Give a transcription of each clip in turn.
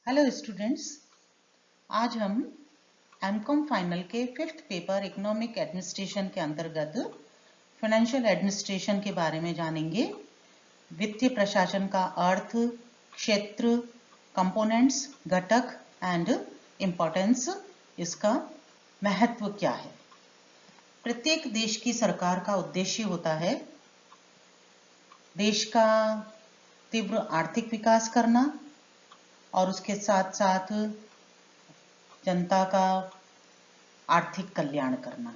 Hello students, आज हम MCom final के 5th पेपर इकोनॉमिक एडमिनिस्ट्रेशन के अंतर्गत फाइनेंशियल एडमिनिस्ट्रेशन के बारे में जानेंगे। वित्तीय प्रशासन का अर्थ, क्षेत्र, कंपोनेंट्स, घटक एंड इम्पोर्टेंस, इसका महत्व क्या है। प्रत्येक देश की सरकार का उद्देश्य होता है देश का तीव्र आर्थिक विकास करना और उसके साथ साथ जनता का आर्थिक कल्याण करना।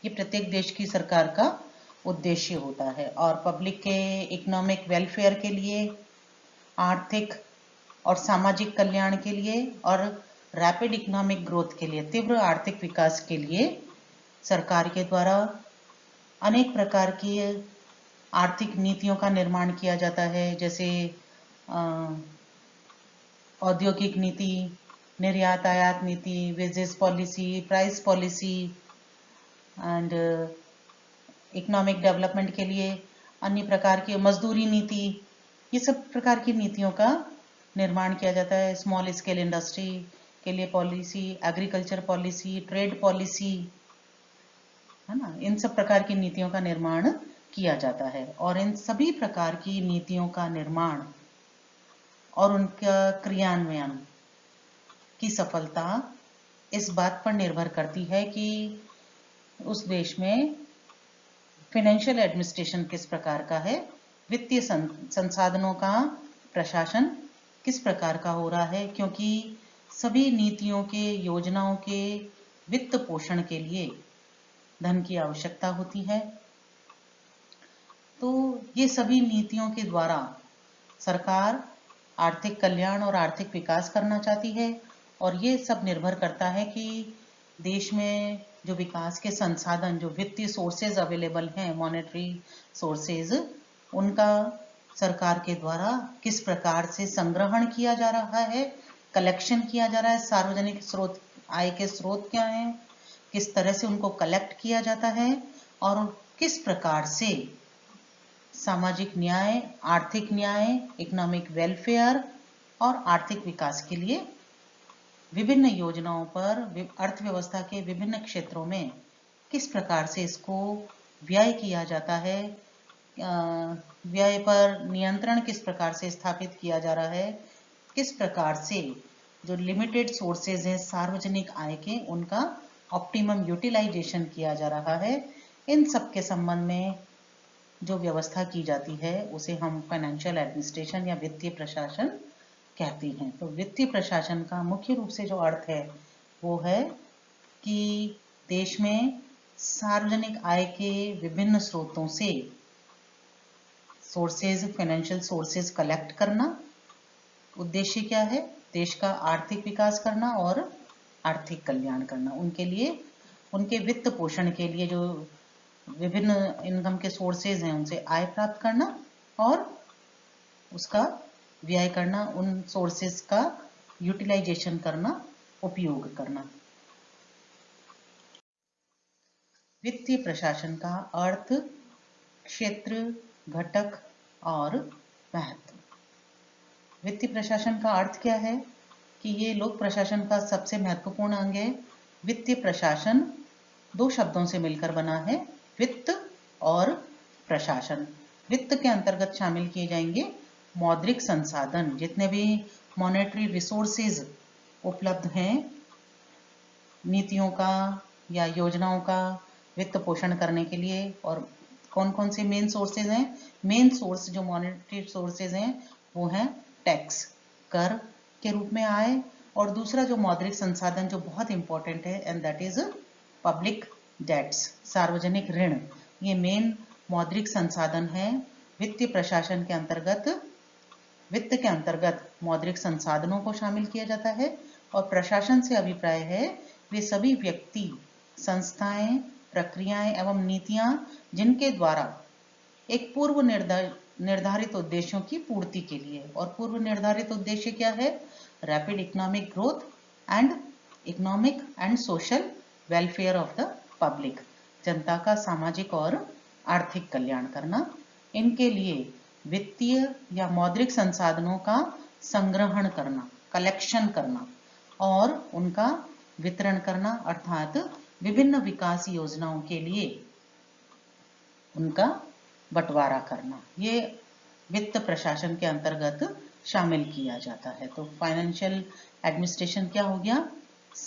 ये प्रत्येक देश की सरकार का उद्देश्य होता है और पब्लिक के इकोनॉमिक वेलफेयर के लिए, आर्थिक और सामाजिक कल्याण के लिए और रैपिड इकोनॉमिक ग्रोथ के लिए, तीव्र आर्थिक विकास के लिए सरकार के द्वारा अनेक प्रकार की आर्थिक नीतियों का निर्माण किया जाता है, जैसे औद्योगिक नीति, निर्यात आयात नीति, wages policy, price policy and economic development के लिए अन्य प्रकार की मजदूरी नीति, ये सब प्रकार की नीतियों का निर्माण किया जाता है। स्मॉल स्केल इंडस्ट्री के लिए policy, agriculture policy, trade policy, है ना, इन सब प्रकार की नीतियों का निर्माण किया जाता है और इन सभी प्रकार की नीतियों का निर्माण और उनका क्रियान्वयन की सफलता इस बात पर निर्भर करती है कि उस देश में फाइनेंशियल एडमिनिस्ट्रेशन किस प्रकार का है, वित्तीय संसाधनों का प्रशासन किस प्रकार का हो रहा है, क्योंकि सभी नीतियों के, योजनाओं के वित्त पोषण के लिए धन की आवश्यकता होती है। तो ये सभी नीतियों के द्वारा सरकार आर्थिक कल्याण और आर्थिक विकास करना चाहती है और ये सब निर्भर करता है कि देश में जो विकास के संसाधन, जो वित्तीय सोर्सेज अवेलेबल हैं, मॉनेटरी सोर्सेज, उनका सरकार के द्वारा किस प्रकार से संग्रहण किया जा रहा है, कलेक्शन किया जा रहा है, सार्वजनिक स्रोत, आय के स्रोत क्या हैं, किस तरह से उनको कलेक्ट किया जाता है और किस प्रकार से सामाजिक न्याय, आर्थिक न्याय, इकोनॉमिक वेलफेयर और आर्थिक विकास के लिए विभिन्न योजनाओं पर अर्थव्यवस्था के विभिन्न क्षेत्रों में किस प्रकार से इसको व्यय किया जाता है, व्यय पर नियंत्रण किस प्रकार से स्थापित किया जा रहा है, किस प्रकार से जो लिमिटेड सोर्सेज हैं सार्वजनिक आय के, उनका ऑप्टिमम यूटिलाइजेशन किया जा रहा है। इन सब के संबंध में जो व्यवस्था की जाती है उसे हम फाइनेंशियल एडमिनिस्ट्रेशन या वित्तीय प्रशासन कहते हैं। तो वित्तीय प्रशासन का मुख्य रूप से जो अर्थ है वो है कि देश में सार्वजनिक आय के विभिन्न स्रोतों से सोर्सेज, फाइनेंशियल सोर्सेज कलेक्ट करना। उद्देश्य क्या है? देश का आर्थिक विकास करना और आर्थिक कल्याण करना। उनके लिए, उनके वित्त पोषण के लिए जो विभिन्न इनकम के सोर्सेज हैं उनसे आय प्राप्त करना और उसका व्यय करना, उन सोर्सेज का यूटिलाइजेशन करना, उपयोग करना। वित्तीय प्रशासन का अर्थ, क्षेत्र, घटक और महत्व। वित्तीय प्रशासन का अर्थ क्या है कि ये लोक प्रशासन का सबसे महत्वपूर्ण अंग है। वित्तीय प्रशासन दो शब्दों से मिलकर बना है, वित्त और प्रशासन। वित्त के अंतर्गत शामिल किए जाएंगे मौद्रिक संसाधन, जितने भी मॉनेटरी रिसोर्सेज उपलब्ध हैं नीतियों का या योजनाओं का वित्त पोषण करने के लिए। और कौन कौन से मेन सोर्सेज हैं? मेन सोर्स जो मॉनेटरी सोर्सेज हैं वो हैं टैक्स, कर के रूप में आय, और दूसरा जो मौद्रिक संसाधन जो बहुत इंपॉर्टेंट है and that is public debts, सार्वजनिक ऋण। ये मेन मौद्रिक संसाधन है। वित्तीय प्रशासन के अंतर्गत, वित्त के अंतर्गत मौद्रिक संसाधनों को शामिल किया जाता है और प्रशासन से अभिप्राय है वे सभी व्यक्ति, संस्थाएं, प्रक्रियाएं एवं नीतियां जिनके द्वारा एक पूर्व निर्धारित उद्देश्यों की पूर्ति के लिए, और पूर्व निर्धारित उद्देश्य क्या है? Rapid economic growth and economic and social welfare of the public, जनता का सामाजिक और आर्थिक कल्याण करना। इनके लिए वित्तीय या मौद्रिक संसाधनों का संग्रहण करना, कलेक्शन करना और उनका वितरण करना, अर्थात विभिन्न विकास योजनाओं के लिए उनका बंटवारा करना, ये वित्त प्रशासन के अंतर्गत शामिल किया जाता है। तो फाइनेंशियल एडमिनिस्ट्रेशन क्या हो गया?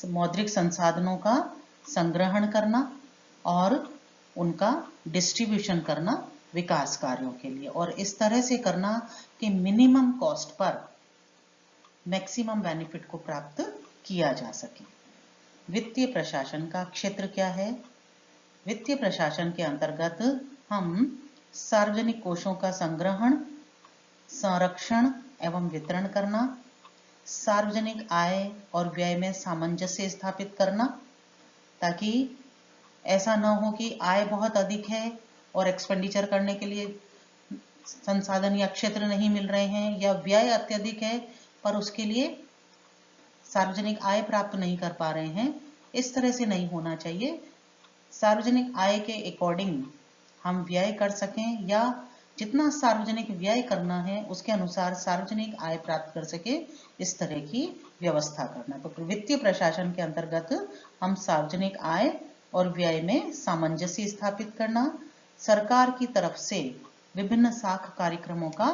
मौद्रिक संसाधनों का संग्रहण करना और उनका डिस्ट्रीब्यूशन करना विकास कार्यों के लिए, और इस तरह से करना कि minimum cost per maximum benefit को प्राप्त किया जा सके। वित्तीय प्रशासन का क्षेत्र क्या है? वित्तीय प्रशासन के अंतर्गत हम सार्वजनिक कोषों का संग्रहण, संरक्षण एवं वितरण करना, सार्वजनिक आय और व्यय में सामंजस्य स्थापित करना, ताकि ऐसा न हो कि आय बहुत अधिक है और एक्सपेंडिचर करने के लिए संसाधन या क्षेत्र नहीं मिल रहे हैं, या व्यय अत्यधिक है पर उसके लिए सार्वजनिक आय प्राप्त नहीं कर पा रहे हैं। इस तरह से नहीं होना चाहिए। सार्वजनिक आय के अकॉर्डिंग हम व्यय कर सकें, या जितना सार्वजनिक व्यय करना है उसके अनुसार सार्वजनिक आय प्राप्त कर सके, इस तरह की व्यवस्था करना। तो वित्तीय प्रशासन के अंतर्गत हम सार्वजनिक आय और व्यय में सामंजस्य स्थापित करना, सरकार की तरफ से विभिन्न साख कार्यक्रमों का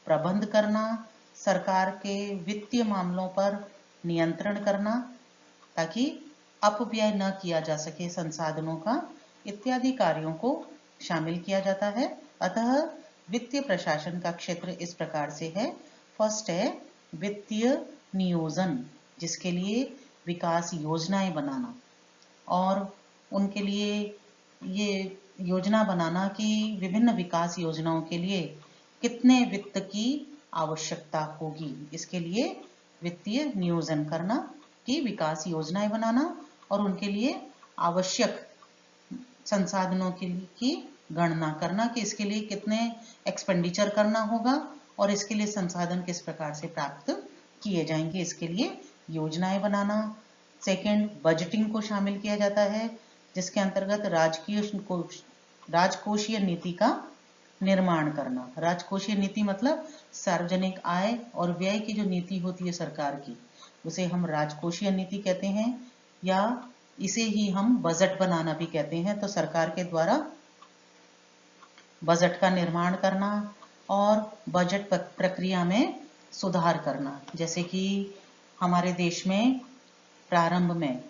प्रबंध करना, सरकार के वित्तीय मामलों पर नियंत्रण करना ताकि अपव्यय न किया जा सके संसाधनों का, इत्यादि कार्यों को शामिल किया जाता है। अतः वित्तीय प्रशासन का क्षेत्र इस प्रकार से है। फर्स्ट है वित्तीय नियोजन, जिसके लिए विकास योजनाएं बनाना और उनके लिए ये योजना बनाना कि विभिन्न विकास योजनाओं के लिए कितने वित्त की आवश्यकता होगी, इसके लिए वित्तीय नियोजन करना कि विकास योजनाएं बनाना और उनके लिए आवश्यक संसाधनों की गणना करना कि इसके लिए कितने एक्सपेंडिचर करना होगा और इसके लिए संसाधन किस प्रकार से प्राप्त किए जाएंगे, इसके लिए योजनाएं बनाना। सेकंड, बजटिंग को शामिल किया जाता है, जिसके अंतर्गत राजकोषीय नीति का निर्माण करना। राजकोषीय नीति मतलब सार्वजनिक आय और व्यय की जो नीति होती है सरकार की, उसे हम राजकोषीय नीति कहते हैं, या इसे ही हम बजट बनाना भी कहते हैं। तो सरकार के द्वारा बजट का निर्माण करना और बजट प्रक्रिया में सुधार करना, जैसे कि हमारे देश में प्रारंभ में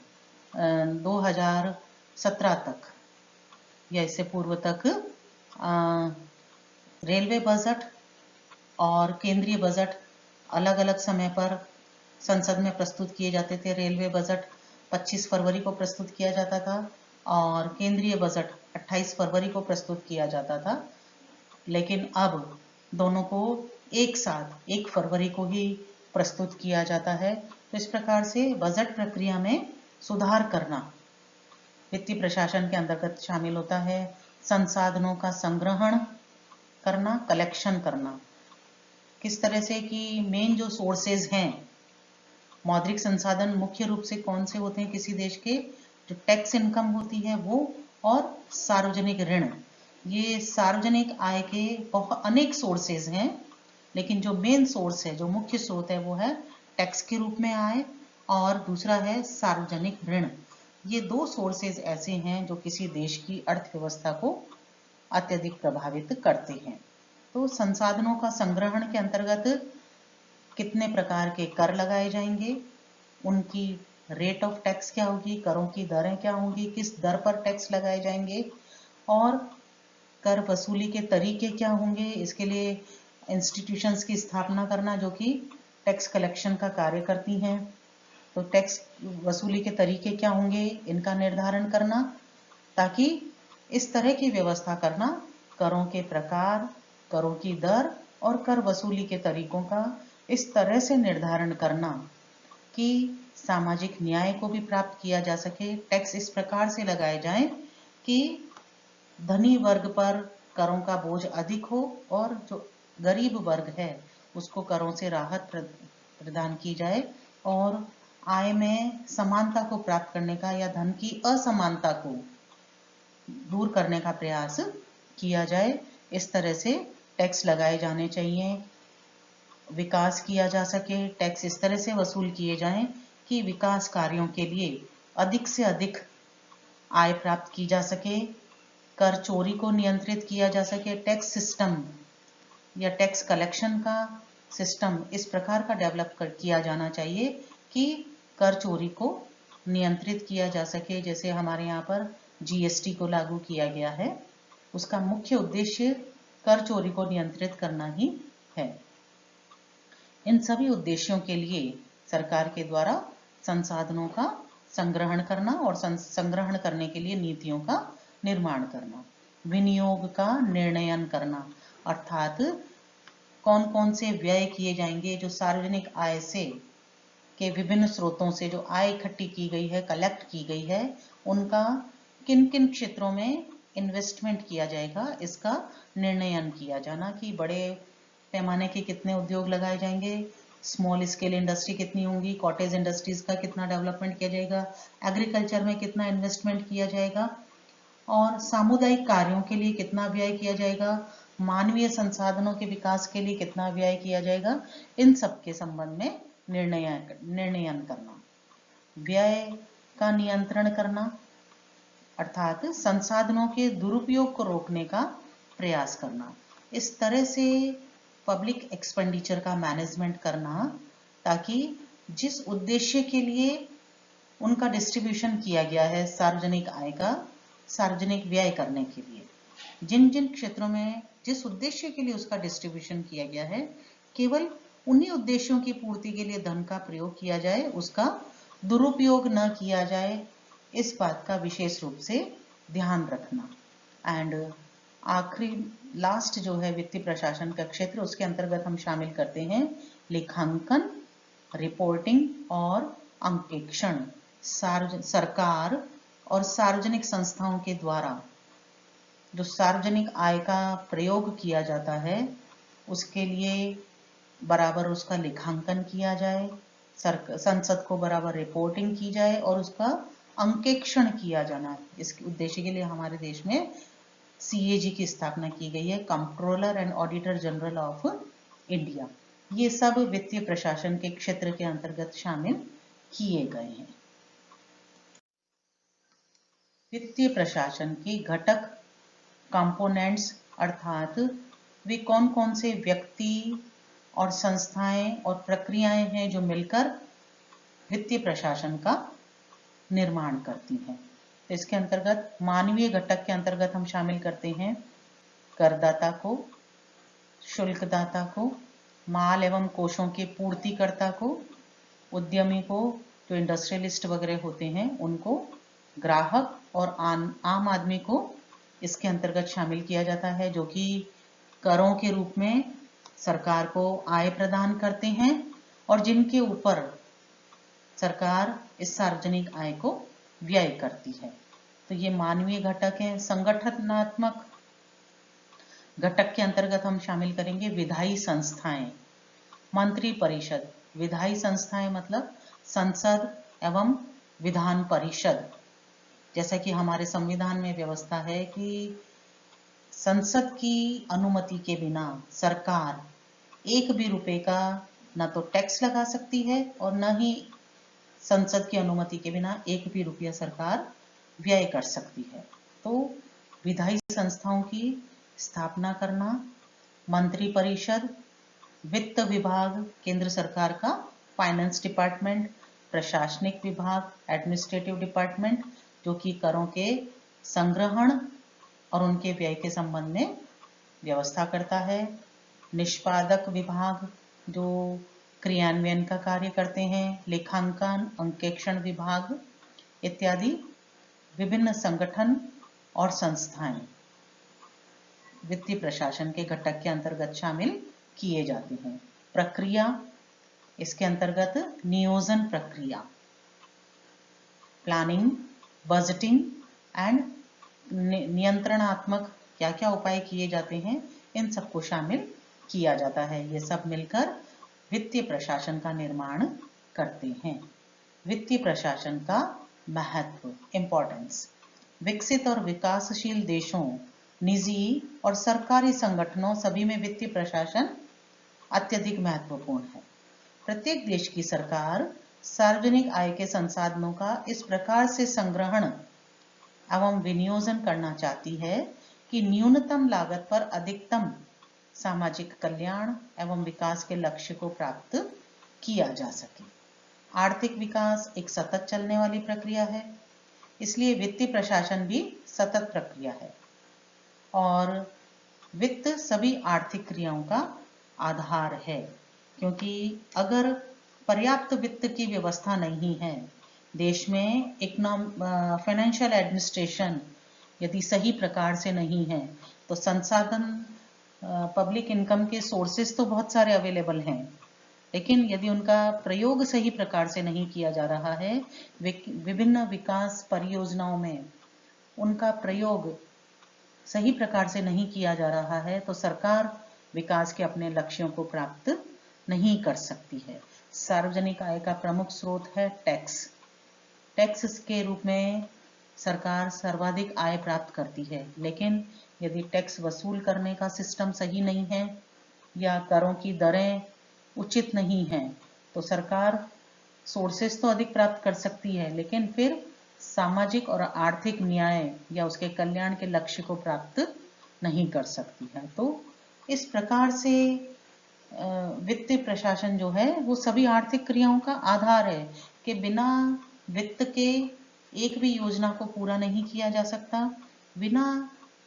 2017 तक या इससे पूर्व तक रेलवे बजट और केंद्रीय बजट अलग अलग समय पर संसद में प्रस्तुत किए जाते थे। रेलवे बजट 25 फरवरी को प्रस्तुत किया जाता था और केंद्रीय बजट 28 फरवरी को प्रस्तुत किया जाता था, लेकिन अब दोनों को एक साथ 1 फरवरी को ही प्रस्तुत किया जाता है। तो इस प्रकार से बजट प्रक्रिया में सुधार करना वित्तीय प्रशासन के अंतर्गत शामिल होता है। संसाधनों का संग्रहण करना, कलेक्शन करना, किस तरह से कि मेन जो सोर्सेज हैं, मौद्रिक संसाधन मुख्य रूप से कौन से होते हैं किसी देश के, जो टैक्स इनकम होती है वो, और सार्वजनिक ऋण। ये सार्वजनिक आय के बहुत अनेक सोर्सेज हैं, लेकिन जो मेन सोर्स है, जो मुख्य स्रोत है, वो है टैक्स के रूप में आय और दूसरा है सार्वजनिक ऋण। ये दो सोर्सेज ऐसे हैं जो किसी देश की अर्थव्यवस्था को अत्यधिक प्रभावित करते हैं। तो संसाधनों का संग्रहण के अंतर्गत कितने प्रकार के कर लगाए जाएंगे, उनकी रेट ऑफ टैक्स क्या होगी, करों की दरें क्या होंगी, किस दर पर टैक्स लगाए जाएंगे, और कर वसूली के तरीके क्या होंगे, इसके लिए इंस्टीट्यूशंस की स्थापना करना जो कि टैक्स कलेक्शन का कार्य करती हैं। तो टैक्स वसूली के तरीके क्या होंगे, इनका निर्धारण करना, ताकि इस तरह की व्यवस्था करना, करों के प्रकार, करों की दर और कर वसूली के तरीकों का इस तरह से निर्धारण करना कि सामाजिक न्याय को भी प्राप्त किया जा सके। टैक्स इस प्रकार से लगाए जाएं कि धनी वर्ग पर करों का बोझ अधिक हो और जो गरीब वर्ग है उसको करों से राहत प्रदान की जाए, और आय में समानता को प्राप्त करने का या धन की असमानता को दूर करने का प्रयास किया जाए। इस तरह से टैक्स लगाए जाने चाहिए। विकास किया जा सके, टैक्स इस तरह से वसूल किए जाएं कि विकास कार्यों के लिए अधिक से अधिक आय प्राप्त की जा सके, कर चोरी को नियंत्रित किया जा सके, टैक्स सिस्टम या टैक्स कलेक्शन का सिस्टम इस प्रकार का डेवलप किया जाना चाहिए कि कर चोरी को नियंत्रित किया जा सके। जैसे हमारे यहाँ पर जीएसटी को लागू किया गया है, उसका मुख्य उद्देश्य कर चोरी को नियंत्रित करना ही है। इन सभी उद्देश्यों के लिए सरकार के द्वारा संसाधनों का संग्रहण करना और संग्रहण करने के लिए नीतियों का निर्माण करना, विनियोग का निर्णयन करना, अर्थात कौन कौन से व्यय किए जाएंगे, जो सार्वजनिक आय से के विभिन्न स्रोतों से जो आय इकट्ठी की गई है, कलेक्ट की गई है, उनका किन किन क्षेत्रों में इन्वेस्टमेंट किया जाएगा, इसका निर्णयन किया जाना कि बड़े पैमाने के कितने उद्योग लगाए जाएंगे, स्मॉल स्केल इंडस्ट्री कितनी होंगी, कॉटेज इंडस्ट्रीज का कितना डेवलपमेंट किया जाएगा, एग्रीकल्चर में कितना इन्वेस्टमेंट किया जाएगा और सामुदायिक कार्यों के लिए कितना व्यय किया जाएगा, मानवीय संसाधनों के विकास के लिए कितना व्यय किया जाएगा, इन सब के संबंध में निर्णयन करना। व्यय का नियंत्रण करना अर्थात संसाधनों के दुरुपयोग को रोकने का प्रयास करना। इस तरह से पब्लिक एक्सपेंडिचर का मैनेजमेंट करना ताकि जिस उद्देश्य के लिए उनका डिस्ट्रीब्यूशन किया गया है, सार्वजनिक आय का सार्वजनिक व्यय करने के लिए, जिन जिन क्षेत्रों में जिस उद्देश्य के लिए उसका डिस्ट्रीब्यूशन किया गया है, केवल उन्हीं उद्देश्यों की पूर्ति के लिए धन का प्रयोग किया जाए, उसका दुरुपयोग न किया जाए, इस बात का विशेष रूप से ध्यान रखना। एंड आखिरी लास्ट जो है वित्तीय प्रशासन का क्षेत्र, उसके अंतर्गत हम शामिल करते हैं लेखांकन, रिपोर्टिंग और अंकेक्षण। सरकार और सार्वजनिक संस्थाओं के द्वारा जो सार्वजनिक आय का प्रयोग किया जाता है, उसके लिए बराबर उसका लेखांकन किया जाए, संसद को बराबर रिपोर्टिंग की जाए और उसका अंकेक्षण किया जाना। इस उद्देश्य के लिए हमारे देश में सीएजी की स्थापना की गई है, controller and auditor general of India. ये सब वित्तीय प्रशासन के क्षेत्र के अंतर्गत शामिल किए गए हैं। वित्तीय प्रशासन के घटक कंपोनेंट्स अर्थात वे कौन कौन से व्यक्ति और संस्थाएं और प्रक्रियाएं हैं जो मिलकर वित्तीय प्रशासन का निर्माण करती हैं। तो इसके अंतर्गत मानवीय घटक के अंतर्गत हम शामिल करते हैं करदाता को, शुल्कदाता को, माल एवं कोषों के पूर्तिकर्ता को, उद्यमी को, जो इंडस्ट्रियलिस्ट वगैरह होते हैं उनको, ग्राहक और आम आदमी को इसके अंतर्गत शामिल किया जाता है, जो कि करों के रूप में सरकार को आय प्रदान करते हैं और जिनके ऊपर सरकार इस सार्वजनिक आय को व्यय करती है। तो ये मानवीय घटक है। संगठनात्मक घटक के अंतर्गत हम शामिल करेंगे विधायी संस्थाएं, मंत्री परिषद। विधायी संस्थाएं मतलब संसद एवं विधान परिषद। जैसा कि हमारे संविधान में व्यवस्था है कि संसद की अनुमति के बिना सरकार एक भी रुपए का न तो टैक्स लगा सकती है और न ही संसद की अनुमति के बिना एक भी रुपया सरकार व्यय कर सकती है। तो विधायी संस्थाओं की स्थापना करना, मंत्री परिषद, वित्त विभाग केंद्र सरकार का, फाइनेंस डिपार्टमेंट, प्रशासनिक विभाग एडमिनिस्ट्रेटिव डिपार्टमेंट जो कि करों के संग्रहण और उनके व्यय के संबंध में व्यवस्था करता है, निष्पादक विभाग जो क्रियान्वयन का कार्य करते हैं, लेखांकन, अंकेक्षण विभाग इत्यादि विभिन्न संगठन और संस्थाएं वित्तीय प्रशासन के घटक के अंतर्गत शामिल किए जाते हैं। प्रक्रिया, इसके अंतर्गत नियोजन प्रक्रिया, प्लानिंग, बजटिंग एंड नियंत्रणात्मक क्या क्या उपाय किए जाते हैं, इन सबको शामिल किया जाता है। ये सब मिलकर वित्तीय प्रशासन का निर्माण करते हैं। वित्तीय प्रशासन का महत्व, इंपॉर्टेंस। विकसित और विकासशील देशों, निजी और सरकारी संगठनों सभी में वित्तीय प्रशासन अत्यधिक महत्वपूर्ण है। प्रत्येक देश की सरकार सार्वजनिक आय के संसाधनों का इस प्रकार से संग्रहण एवं विनियोजन करना चाहती है कि न्यूनतम लागत पर अधिकतम सामाजिक कल्याण एवं विकास के लक्ष्य को प्राप्त किया जा सके। आर्थिक विकास एक सतत चलने वाली प्रक्रिया है, इसलिए वित्तीय प्रशासन भी सतत प्रक्रिया है और वित्त सभी आर्थिक क्रियाओं का आधार है, क्योंकि अगर पर्याप्त वित्त की व्यवस्था नहीं है, देश में फाइनेंशियल एडमिनिस्ट्रेशन यदि सही प्रकार से नहीं है, तो संसाधन पब्लिक इनकम के सोर्सेस तो बहुत सारे अवेलेबल हैं, लेकिन यदि उनका प्रयोग सही प्रकार से नहीं किया जा रहा है, विभिन्न विकास परियोजनाओं में उनका प्रयोग सही प्रकार से नहीं किया जा रहा है, तो सरकार विकास के अपने लक्ष्यों को प्राप्त नहीं कर सकती है। सार्वजनिक आय का प्रमुख स्रोत है टैक्स। टैक्स के रूप में सरकार सर्वाधिक आय प्राप्त करती है, लेकिन यदि टैक्स वसूल करने का सिस्टम सही नहीं है या करों की दरें उचित नहीं है, तो सरकार सोर्सेस तो अधिक प्राप्त कर सकती है, लेकिन फिर सामाजिक और आर्थिक न्याय या उसके कल्याण के लक्ष्य को प्राप्त नहीं कर सकती है। तो इस प्रकार से वित्तीय प्रशासन जो है वो सभी आर्थिक क्रियाओं का आधार है कि बिना वित्त के एक भी योजना को पूरा नहीं किया जा सकता। बिना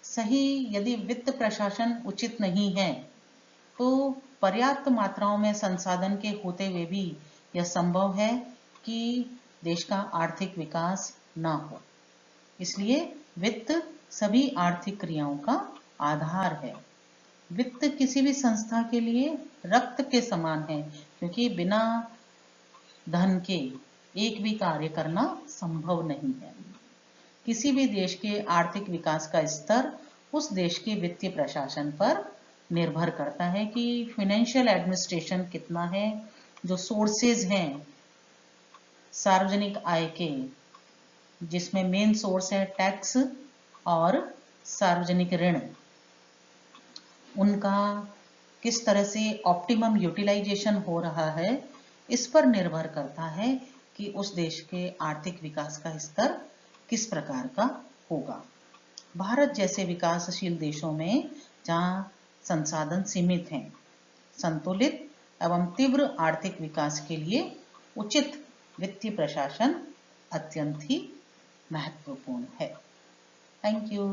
सही यदि वित्त प्रशासन उचित नहीं है, तो पर्याप्त मात्राओं में संसाधन के होते हुए भी यह संभव है कि देश का आर्थिक विकास ना हो। इसलिए वित्त सभी आर्थिक क्रियाओं का आधार है। वित्त किसी भी संस्था के लिए रक्त के समान है, क्योंकि बिना धन के एक भी कार्य करना संभव नहीं है। किसी भी देश के आर्थिक विकास का स्तर उस देश के वित्तीय प्रशासन पर निर्भर करता है कि फाइनेंशियल एडमिनिस्ट्रेशन कितना है, जो सोर्सेज हैं सार्वजनिक आय के, जिसमें मेन सोर्स है टैक्स और सार्वजनिक ऋण, उनका किस तरह से ऑप्टिमम यूटिलाइजेशन हो रहा है, इस पर निर्भर करता है कि उस देश के आर्थिक विकास का स्तर किस प्रकार का होगा। भारत जैसे विकासशील देशों में जहां संसाधन सीमित हैं, संतुलित एवं तीव्र आर्थिक विकास के लिए उचित वित्तीय प्रशासन अत्यंत ही महत्वपूर्ण है। Thank you.